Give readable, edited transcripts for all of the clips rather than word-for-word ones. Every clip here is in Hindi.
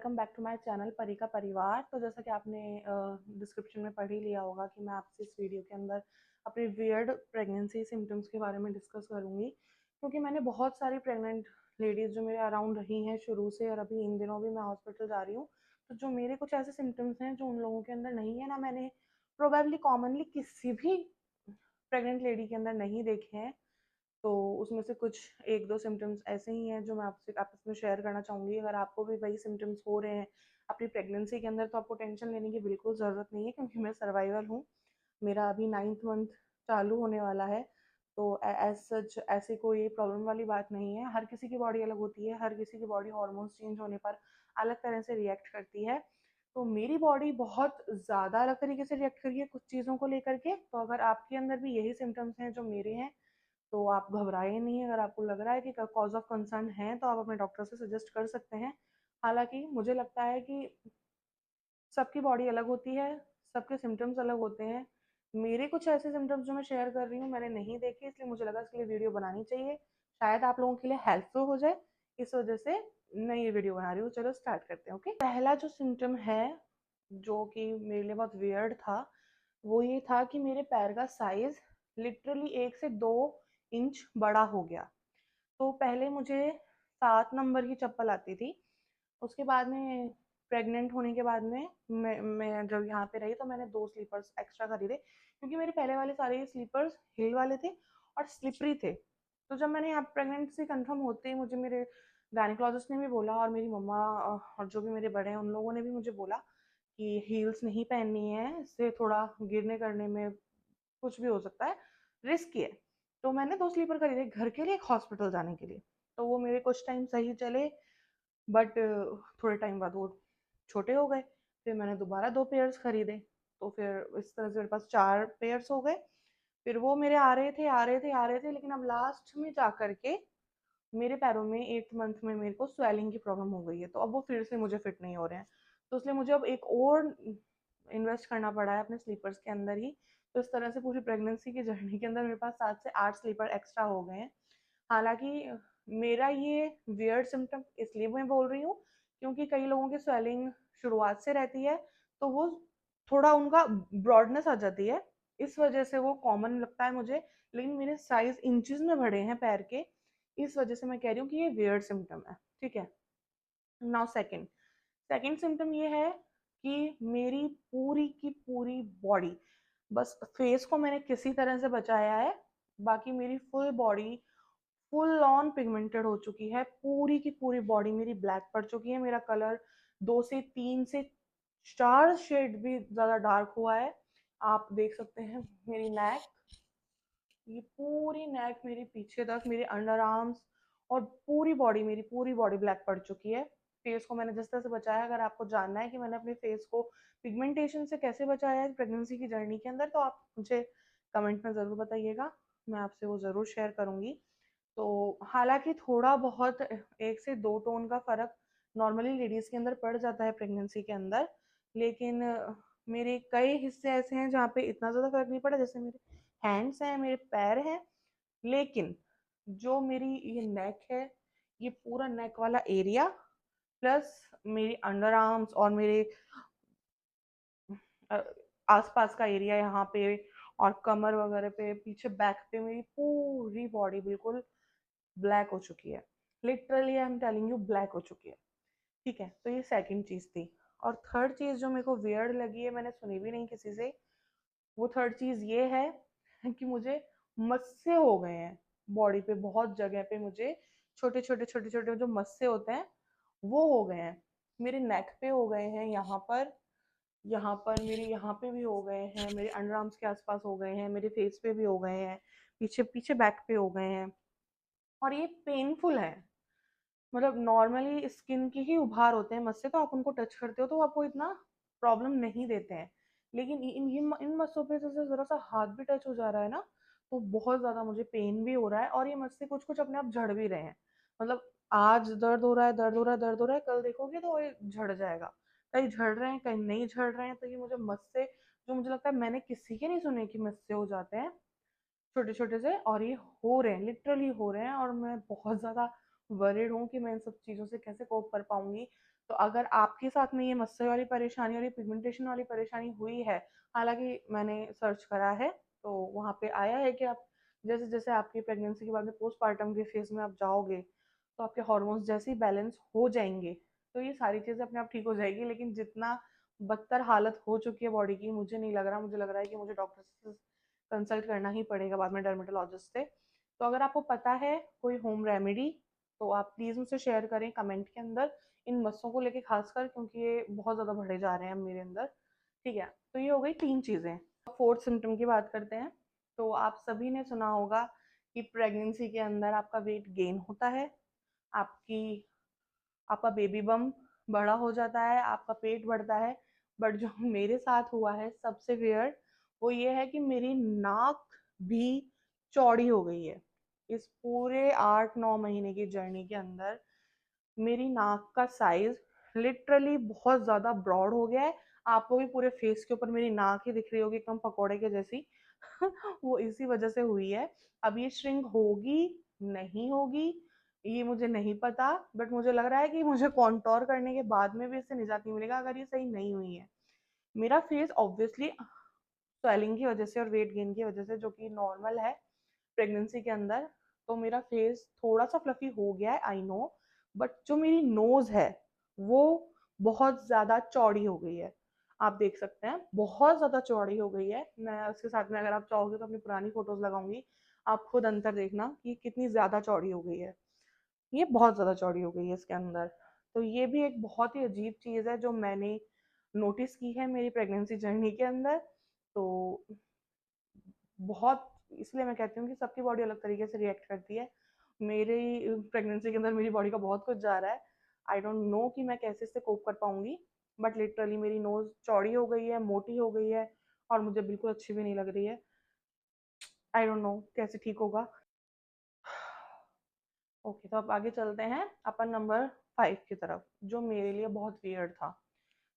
Welcome back to my channel Pari का परिवार। तो जैसा कि आपने डिस्क्रिप्शन में पढ़ ही लिया होगा कि मैं आपसे इस वीडियो के अंदर अपने वियर्ड प्रेगनेंसी सिम्टम्स के बारे में डिस्कस करूंगी, क्योंकि मैंने बहुत सारी प्रेग्नेंट लेडीज़ जो मेरे अराउंड रही हैं शुरू से, और अभी इन दिनों भी मैं हॉस्पिटल जा रही हूँ, तो जो मेरे कुछ ऐसे सिम्टम्स हैं जो उन लोगों के अंदर नहीं है ना, मैंने प्रोबेबली कॉमनली किसी भी प्रेग्नेंट लेडी के अंदर नहीं देखे हैं। तो उसमें से कुछ 1-2 सिम्पटम्स ऐसे ही हैं जो मैं आपसे आपस में शेयर करना चाहूँगी। अगर आपको भी वही सिम्पटम्स हो रहे हैं अपनी प्रेगनेंसी के अंदर, तो आपको टेंशन लेने की बिल्कुल ज़रूरत नहीं है, क्योंकि मैं सर्वाइवर हूँ। मेरा अभी 9th मंथ चालू होने वाला है। तो एज़ सच ऐसी कोई प्रॉब्लम वाली बात नहीं है। हर किसी की बॉडी अलग होती है, हर किसी की बॉडी हार्मोन्स चेंज होने पर अलग तरह से रिएक्ट करती है। तो मेरी बॉडी बहुत ज़्यादा अलग तरीके से रिएक्ट कर रही है कुछ चीज़ों को लेकर के। तो अगर आपके अंदर भी यही सिम्पटम्स हैं जो मेरे हैं, तो आप घबराएं नहीं। अगर आपको लग रहा है कि कॉज ऑफ कंसर्न है, तो आप अपने डॉक्टर से सजेस्ट कर सकते हैं। हालांकि मुझे लगता है कि सबकी बॉडी अलग होती है, सबके सिम्टम्स अलग होते हैं। मेरे कुछ ऐसे सिम्टम्स जो मैं शेयर कर रही हूँ मैंने नहीं देखे, इसलिए मुझे लगा इसके लिए वीडियो बनानी चाहिए, शायद आप लोगों के लिए हेल्पफुल हो जाए। इस वजह से मैं ये वीडियो बना रही हूँ। चलो स्टार्ट करते हैं। ओके, पहला जो सिम्टम है जो कि मेरे लिए बहुत वियर्ड था, वो ये था कि मेरे पैर का साइज लिटरली 1 से 2 इंच बड़ा हो गया। तो पहले मुझे 7 नंबर की चप्पल आती थी। उसके बाद में प्रेग्नेंट होने के बाद में मैं जब यहाँ पे रही, तो मैंने 2 स्लीपर्स एक्स्ट्रा खरीदे, क्योंकि मेरे पहले वाले सारे स्लीपर्स हिल वाले थे और स्लिपरी थे। तो जब मैंने यहाँ प्रेगनेंसी कंफर्म होते ही मुझे मेरे गायनिकोलॉजिस्ट ने भी बोला, और मेरी मम्मा और जो भी मेरे बड़े हैं उन लोगों ने भी मुझे बोला कि हील्स नहीं पहननी है, इससे थोड़ा गिरने करने में कुछ भी हो सकता है, रिस्की है। तो मैंने 2 स्लीपर खरीदे घर के लिए, एक हॉस्पिटल जाने के लिए। तो वो मेरे कुछ टाइम सही चले, बट थोड़े टाइम बाद वो छोटे हो गए। फिर मैंने दोबारा 2 पेयर्स खरीदे। तो फिर इस तरह से मेरे पास 4 पेयर्स हो गए। फिर वो मेरे आ रहे थे आ रहे थे आ रहे थे, लेकिन अब लास्ट में जा करके मेरे पैरों में 8th मंथ में मेरे को स्वेलिंग की प्रॉब्लम हो गई है। तो अब वो फिर से मुझे फिट नहीं हो रहे हैं। तो इसलिए मुझे अब एक और इन्वेस्ट करना पड़ा है अपने स्लीपर्स के अंदर ही। तो इस तरह से पूरी प्रेगनेंसी की जर्नी के अंदर मेरे पास 7 से 8 स्लीपर एक्स्ट्रा हो गए हैं। हालांकि मेरा ये वियर्ड सिम्टम इसलिए मैं बोल रही हूँ, क्योंकि कई लोगों की स्वेलिंग शुरुआत से रहती है, तो वो थोड़ा उनका ब्रॉडनेस आ जाती है, इस वजह से वो कॉमन लगता है मुझे। लेकिन मेरे साइज इंचेस में बढ़े हैं पैर के, इस वजह से मैं कह रही हूँ कि ये वियर्ड सिम्टम है। ठीक है, नाउ सेकंड सेकंड सिम्टम ये है कि मेरी पूरी की पूरी बॉडी, बस फेस को मैंने किसी तरह से बचाया है, बाकी मेरी full body full on pigmented हो चुकी है। पूरी की पूरी बॉडी मेरी ब्लैक पड़ चुकी है। मेरा कलर 2 से 3 से 4 शेड भी ज़्यादा डार्क हुआ है। आप देख सकते हैं मेरी नेक, ये पूरी नेक मेरी पीछे तक, मेरे अंडर आर्म्स और पूरी बॉडी, मेरी पूरी बॉडी ब्लैक पड़ चुकी है। फेस को मैंने जिस तरह से बचाया, अगर आपको जानना है कि मैंने अपने फेस को पिगमेंटेशन से कैसे बचाया है प्रेगनेंसी की जर्नी के अंदर, तो आप मुझे कमेंट में ज़रूर बताइएगा, मैं आपसे वो ज़रूर शेयर करूँगी। तो हालांकि थोड़ा बहुत 1 से 2 टोन का फ़र्क नॉर्मली लेडीज़ के अंदर पड़ जाता है प्रेगनेंसी के अंदर, लेकिन मेरे कई हिस्से ऐसे हैं जहाँ पे इतना ज़्यादा फ़र्क नहीं पड़ा। जैसे मेरे हैंड्स हैं, मेरे पैर हैं, लेकिन जो मेरी ये नेक है, ये पूरा नेक वाला एरिया, प्लस मेरी अंडर आर्म्स और मेरे आसपास का एरिया यहाँ पे, और कमर वगैरह पे, पीछे बैक पे, मेरी पूरी बॉडी बिल्कुल ब्लैक हो चुकी है। Literally I am telling you, black हो चुकी है। ठीक है, तो ये सेकंड चीज़ थी। और थर्ड चीज़ जो मेरे को वियर्ड लगी है, मैंने सुनी भी नहीं किसी से, वो थर्ड चीज़ ये है कि मुझे मस्से हो गए हैं बॉडी पे, बहुत जगह पे मुझे छोटे छोटे छोटे छोटे जो मस्से होते हैं वो हो गए हैं। मेरे नेक पे हो गए हैं, यहाँ पर मेरे यहाँ पे भी हो गए हैं, मेरे अंडर आर्म्स के आसपास हो गए हैं, मेरे फेस पे भी हो गए हैं, पीछे पीछे बैक पे हो गए हैं। और ये पेनफुल है। मतलब नॉर्मली स्किन की ही उभार होते हैं मस्से, तो आप उनको टच करते हो तो आपको इतना प्रॉब्लम नहीं देते हैं। लेकिन इन मस्सों पे जैसे ज़रा सा हाथ भी टच हो जा रहा है ना, तो बहुत ज़्यादा मुझे पेन भी हो रहा है, और ये मस्से कुछ कुछ अपने आप झड़ भी रहे हैं। मतलब आज दर्द हो रहा है, दर्द हो रहा है, दर्द हो रहा है, कल देखोगे तो ये झड़ जाएगा। कहीं झड़ रहे हैं, कहीं नहीं झड़ रहे हैं। तो ये मुझे मस्से, जो मुझे लगता है मैंने किसी के नहीं सुने कि मस्से हो जाते हैं छोटे छोटे से, और ये हो रहे हैं, लिटरली हो रहे हैं। और मैं बहुत ज़्यादा वरिड हूँ कि मैं इन सब चीज़ों से कैसे कोप कर पाऊंगी। तो अगर आपके साथ में ये मस्से वाली परेशानी और ये पिगमेंटेशन वाली परेशानी हुई है, हालाँकि मैंने सर्च करा है, तो वहाँ पे आया है कि आप जैसे-जैसे आपकी प्रेगनेंसी के बाद में पोस्टपार्टम के फेज़ में आप जाओगे, तो आपके हार्मोन्स जैसे ही बैलेंस हो जाएँगे, तो ये सारी चीज़ें अपने आप ठीक हो जाएगी। लेकिन जितना बदतर हालत हो चुकी है बॉडी की, मुझे नहीं लग रहा, मुझे लग रहा है कि मुझे डॉक्टर से कंसल्ट करना ही पड़ेगा बाद में, डर्मेटोलॉजिस्ट से। तो अगर आपको पता है कोई होम रेमेडी, तो आप प्लीज़ मुझसे शेयर करें कमेंट के अंदर, इन मस्सों को लेके खासकर, क्योंकि ये बहुत ज़्यादा बढ़े जा रहे हैं अब मेरे अंदर। ठीक है, तो ये हो गई 3 चीज़ें। फोर्थ सिम्पटम की बात करते हैं। तो आप सभी ने सुना होगा कि प्रेगनेंसी के अंदर आपका वेट गेन होता है, आपकी आपका बेबी बम्प बड़ा हो जाता है, आपका पेट बढ़ता है। बट जो मेरे साथ हुआ है सबसे वियर्ड, वो ये है कि मेरी नाक भी चौड़ी हो गई है। इस पूरे 8-9 महीने की जर्नी के अंदर मेरी नाक का साइज लिटरली बहुत ज़्यादा ब्रॉड हो गया है। आपको भी पूरे फेस के ऊपर मेरी नाक ही दिख रही होगी एकदम पकोड़े के जैसी। वो इसी वजह से हुई है। अब ये श्रिंक होगी, नहीं होगी, ये मुझे नहीं पता, बट मुझे लग रहा है कि मुझे कॉन्टोर करने के बाद में भी इससे निजात नहीं मिलेगा अगर ये सही नहीं हुई है। मेरा फेस ऑब्वियसली स्वेलिंग की वजह से और वेट गेन की वजह से, जो कि नॉर्मल है प्रेगनेंसी के अंदर, तो मेरा फेस थोड़ा सा फ्लफी हो गया है, आई नो। बट जो मेरी नोज है वो बहुत ज्यादा चौड़ी हो गई है। आप देख सकते हैं बहुत ज्यादा चौड़ी हो गई है। मैं उसके साथ में, अगर आप चाहोगे तो अपनी पुरानी फोटोज लगाऊंगी, आप खुद अंतर देखना कि कितनी ज्यादा चौड़ी हो गई है। ये बहुत ज्यादा चौड़ी हो गई है इसके अंदर। तो ये भी एक बहुत ही अजीब चीज है जो मैंने नोटिस की है मेरी प्रेगनेंसी जर्नी के अंदर। तो बहुत, इसलिए मैं कहती हूँ कि सबकी बॉडी अलग तरीके से रिएक्ट करती है। मेरी प्रेगनेंसी के अंदर मेरी बॉडी का बहुत कुछ जा रहा है। आई डोंट नो कि मैं कैसे इससे कोप कर पाऊंगी, बट लिटरली मेरी नोज चौड़ी हो गई है, मोटी हो गई है, और मुझे बिल्कुल अच्छी भी नहीं लग रही है। आई डोंट नो कैसे ठीक होगा। ओके, तो अब आगे चलते हैं अपन नंबर 5 की तरफ, जो मेरे लिए बहुत वियर्ड था।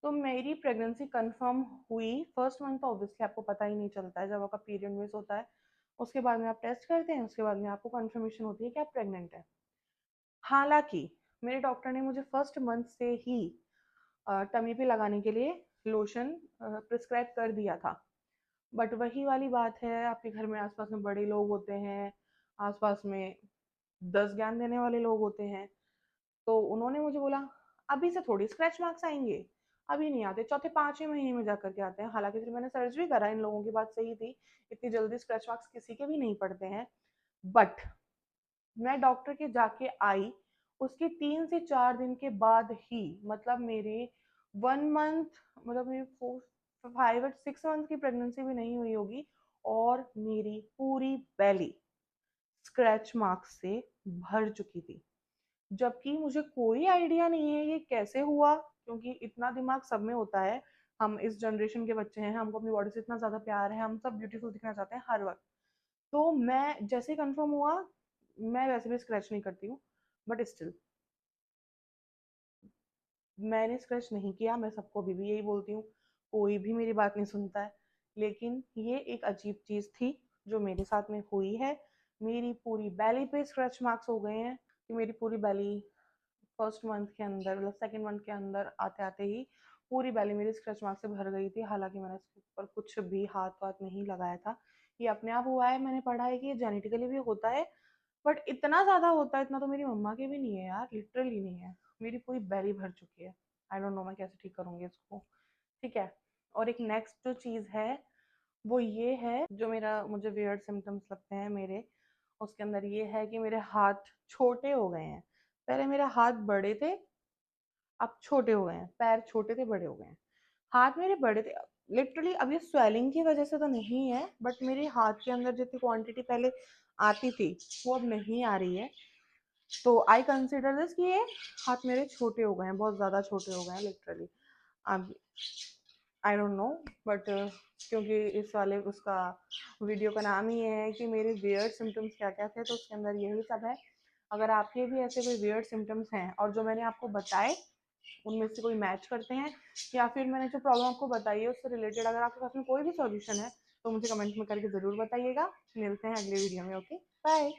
तो मेरी प्रेगनेंसी कंफर्म हुई फर्स्ट मंथ, तो ऑब्वियसली आपको पता ही नहीं चलता है जब आपका पीरियड मिस होता है। उसके बाद में आप टेस्ट करते हैं, उसके बाद में आपको कंफर्मेशन होती है कि आप प्रेग्नेंट हैं। हालांकि मेरे डॉक्टर ने मुझे फर्स्ट मंथ से ही टमी पे लगाने के लिए लोशन प्रिस्क्राइब कर दिया था। बट वही वाली बात है, आपके घर में आसपास में बड़े लोग होते हैं, आसपास में 10 ज्ञान देने वाले लोग होते हैं। तो उन्होंने मुझे बोला अभी से थोड़ी स्क्रैच मार्क्स आएंगे, अभी नहीं आते, चौथे पांचवें महीने में जाकर के आते हैं। हालांकि फिर मैंने सर्च भी करा, इन लोगों की बात सही थी, इतनी जल्दी स्क्रैच मार्क्स किसी के भी नहीं पड़ते हैं। बट मैं डॉक्टर के जाके आई, उसके 3 से 4 दिन के बाद ही, मतलब मेरे 1 मंथ, मतलब मेरी 5 और 6 मंथ की प्रेगनेंसी भी नहीं हुई होगी, और मेरी पूरी बेली स्क्रैच मार्क्स से भर चुकी थी। जबकि मुझे कोई आइडिया नहीं है ये कैसे हुआ, क्योंकि इतना दिमाग सब में होता है। हम इस जनरेशन के बच्चे हैं, हमको अपनी बॉडी से इतना ज़्यादा प्यार है, हम सब ब्यूटीफुल दिखना चाहते हैं हर वक्त। तो मैं जैसे ही कंफर्म हुआ, मैं वैसे भी स्क्रैच नहीं करती हूँ, बट स्टिल मैंने स्क्रैच नहीं किया। मैं सबको अभी भी यही बोलती हूँ, कोई भी मेरी बात नहीं सुनता है। लेकिन ये एक अजीब चीज़ थी जो मेरे साथ में हुई है। मेरी पूरी बैली पे स्क्रैच मार्क्स हो गए हैं, कि मेरी पूरी बैली फर्स्ट मंथ के अंदर, मतलब सेकंड मंथ के अंदर आते आते ही पूरी बैली मेरी स्क्रैच मार्क से भर गई थी। हालांकि मैंने इसके ऊपर कुछ भी हाथ वाथ नहीं लगाया था, ये अपने आप हुआ है। मैंने पढ़ा है कि ये जेनेटिकली भी होता है, बट इतना ज़्यादा होता है, इतना तो मेरी मम्मा के भी नहीं है यार, लिटरली नहीं है। मेरी पूरी बैली भर चुकी है। आई डोंट नो मैं कैसे ठीक करूँगी इसको। ठीक है, और एक नेक्स्ट जो चीज़ है वो ये है, जो मेरा मुझे वियर्ड सिम्टम्स लगते हैं मेरे, उसके अंदर ये है कि मेरे हाथ छोटे हो गए हैं। पहले मेरे हाथ बड़े थे, अब छोटे हो गए हैं। पैर छोटे थे, बड़े हो गए हैं। हाथ मेरे बड़े थे, लिटरली अब ये स्वेलिंग की वजह से तो नहीं है, बट मेरे हाथ के अंदर जितनी क्वांटिटी पहले आती थी वो अब नहीं आ रही है। तो आई कंसिडर दिस कि ये हाथ मेरे छोटे हो गए हैं, बहुत ज़्यादा छोटे हो गए हैं लिटरली। अब आई डोंट नो, बट क्योंकि इस वाले उसका वीडियो का नाम ही ये है कि मेरे वियर्ड सिम्टम्स क्या क्या थे, तो उसके अंदर यही सब है। अगर आपके भी ऐसे कोई वियर्ड सिम्टम्स हैं और जो मैंने आपको बताए उनमें से कोई मैच करते हैं, या फिर मैंने जो प्रॉब्लम आपको बताई है उससे रिलेटेड अगर आपके पास में कोई भी सॉल्यूशन है, तो मुझे कमेंट में करके ज़रूर बताइएगा। मिलते हैं अगले वीडियो में। Okay, bye.